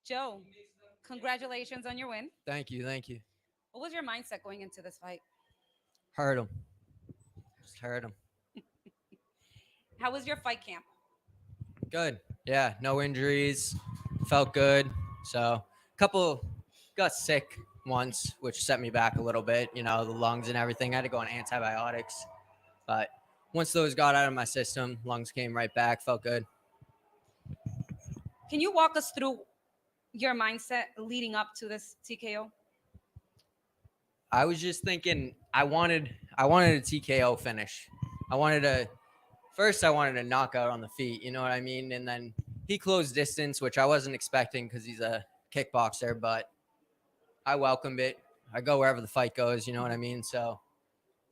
Joe, congratulations on your win. Thank you, thank you. What was your mindset going into this fight? Heard him. Just heard him. How was your fight camp? Good. Yeah, no injuries. Felt good. So, couple got sick once, which set me back a little bit. The lungs and everything. I had to go on antibiotics, but once those got out of my system, lungs came right back. Felt good. Can you walk us through your mindset leading up to this TKO? I was just thinking I wanted a TKO finish. I wanted a first I wanted a knockout on the feet, you know what I mean? And then he closed distance, which I wasn't expecting because he's a kickboxer, but I welcomed it. I go wherever the fight goes, you know what I mean? So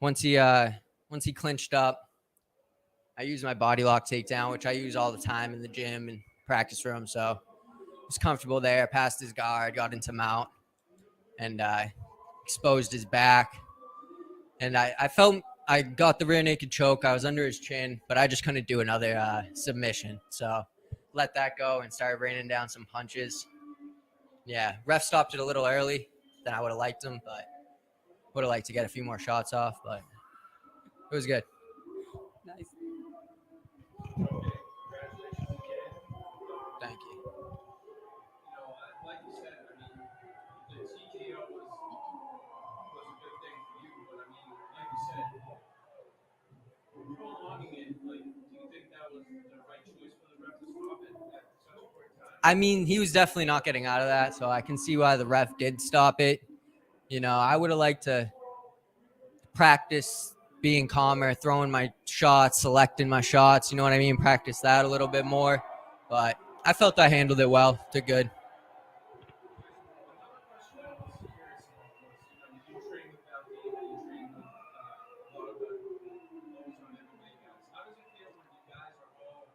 once he once he clinched up, I used my body lock takedown, which I use all the time in the gym and practice room. So I was comfortable there, passed his guard, got into mount, and exposed his back. And I felt I got the rear naked choke. I was under his chin, but I just couldn't do another submission. So let that go and started raining down some punches. Yeah, ref stopped it a little early than I would have liked him, but would have liked to get a few more shots off, but it was good. Nice. Okay, congratulations again. Thank you. Like you said, I mean, the TKO was a good thing for you, but I mean, like you said, prolonging it, like, do you think that was the right choice for the ref to stop it at such a quick time? I mean, he was definitely not getting out of that, so I can see why the ref did stop it. I would have liked to practice being calmer, throwing my shots, selecting my shots, you know what I mean? Practice that a little bit more. But I felt I handled it well. Did good. Another question I was curious about was, you train with Valdina, you train with a lot of the Ozone MMA guys. How does it feel when you guys are all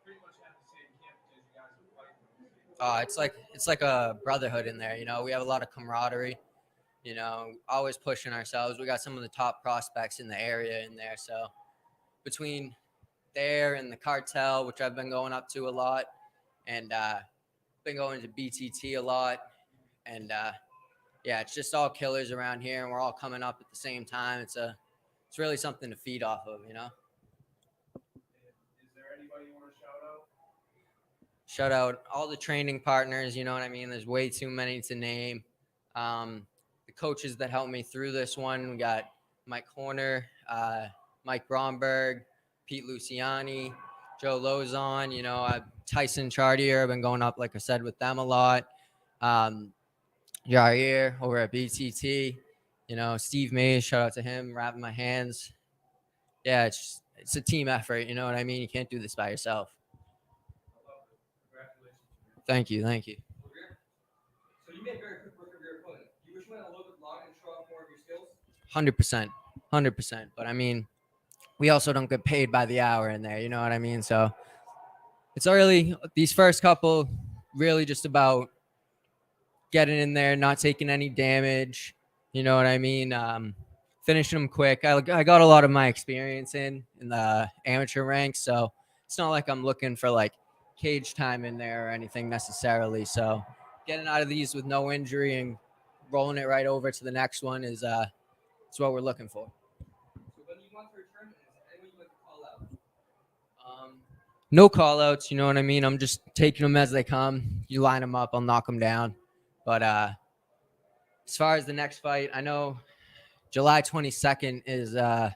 pretty much at the same camp because you guys are fighting at the same time? It's like a brotherhood in there. We have a lot of camaraderie. Always pushing ourselves. We got some of the top prospects in the area in there. So between there and the cartel, which I've been going up to a lot, and been going to BTT a lot, and yeah, it's just all killers around here, and we're all coming up at the same time. It's really something to feed off of. And is there anybody you want to shout out? Shout out all the training partners. You know what I mean? There's way too many to name. The coaches that helped me through this one, we got Mike Horner, Mike Bromberg, Pete Luciani, Joe Lozon, Tyson Chartier. I've been going up, like I said, with them a lot. Jair over at BTT. Steve Mays, shout out to him, wrapping my hands. Yeah, it's a team effort. You know what I mean? You can't do this by yourself. I love it. Congratulations, man. Thank you, thank you. So you made very quick work of your opponent. You wish you went a little bit longer and show off more of your skills? 100%, 100%. But I mean, we also don't get paid by the hour in there. You know what I mean? So it's early. These first couple, really just about getting in there, not taking any damage. You know what I mean? Finishing them quick. I got a lot of my experience in the amateur ranks, so it's not like I'm looking for like cage time in there or anything necessarily. So getting out of these with no injury and rolling it right over to the next one is what we're looking for. So when you want to return, is there anyone you like to call out? No call outs, you know what I mean? I'm just taking them as they come. You line them up, I'll knock them down. But as far as the next fight, I know July 22nd is the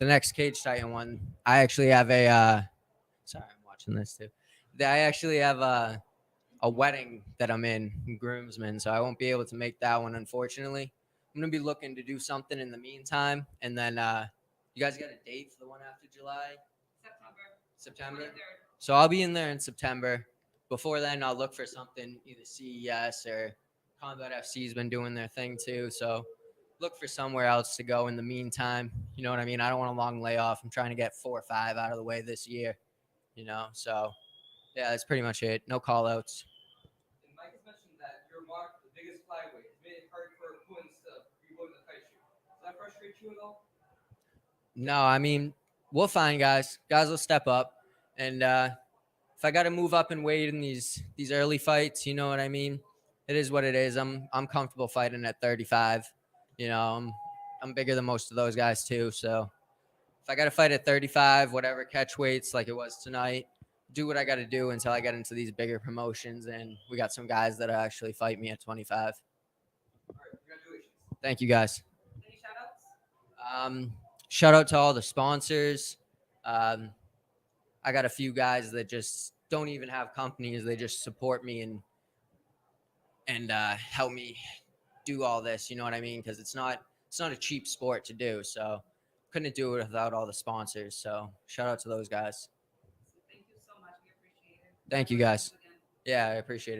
next Cage Titan one. I actually have sorry, I'm watching this too. I actually have a wedding that I'm in groomsmen, so I won't be able to make that one, unfortunately. I'm going to be looking to do something in the meantime. And then you guys got a date for the one after July? September? 23rd. So I'll be in there in September. Before then, I'll look for something, either CES or Combat FC's been doing their thing too. So look for somewhere else to go in the meantime. You know what I mean? I don't want a long layoff. I'm trying to get 4 or 5 out of the way this year. So yeah, that's pretty much it. No call outs. And Mike has mentioned that you're marked the biggest flyweight. It's made it hard for opponents to be willing to fight you. Does that frustrate you at all? No, I mean, we'll find guys. Guys will step up. And if I got to move up in weight in these early fights, you know what I mean? It is what it is. I'm comfortable fighting at 35. You know, I'm bigger than most of those guys too. So if I got to fight at 35, whatever catch weights like it was tonight, do what I got to do until I get into these bigger promotions. And we got some guys that actually fight me at 25. All right, congratulations. Thank you guys. Any shout outs? Shout out to all the sponsors. I got a few guys that just don't even have companies. They just support me and help me do all this. You know what I mean? Because it's not a cheap sport to do. So couldn't do it without all the sponsors. So shout out to those guys. Thank you so much. We appreciate it. Thank you guys. Again. Yeah, I appreciate it.